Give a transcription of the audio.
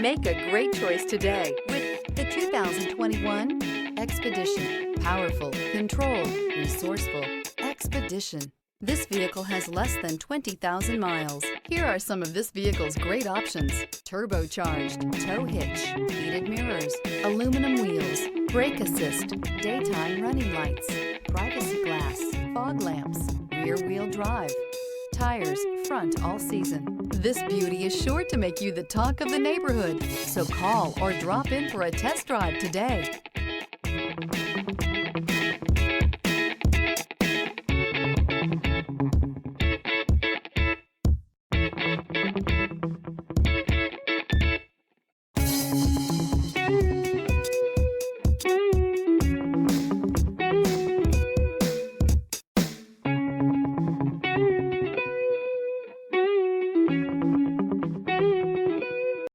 Make a great choice today with the 2021 Expedition. Powerful, controlled, resourceful. Expedition. This vehicle has less than 20,000 miles. Here are some of this vehicle's great options: turbocharged, tow hitch, heated mirrors, aluminum wheels, brake assist, daytime running lights, privacy glass, fog lamps, rear wheel drive, tires front all season. This beauty is sure to make you the talk of the neighborhood. So call or drop in for a test drive today.